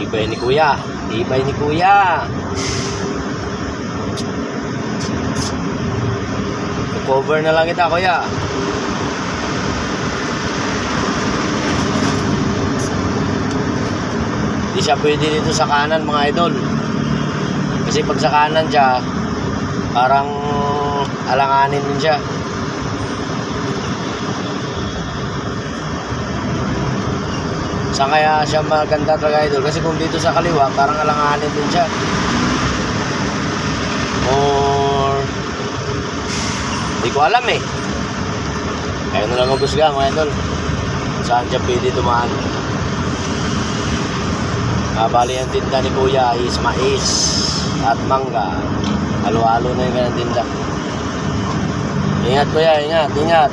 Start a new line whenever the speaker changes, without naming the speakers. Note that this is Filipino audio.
Tibay ni Kuya. Tibay ni Kuya. Cover na lang kita, Kuya. Hindi siya pwede dito sa kanan, mga idol. Kasi pag sa kanan siya, parang alanganin din siya. Saan kaya siya maganda talaga, idol? Kasi kung dito sa kaliwa, parang alanganin din siya. Or hindi ko alam eh. Kayo na lang magusga, mga idol. Saan siya pwede dumaan. Bali ang tinda ni Kuya is mais at mangga. Halo-halo na yung ganang tinda. Ingat, Kuya, ingat, ingat.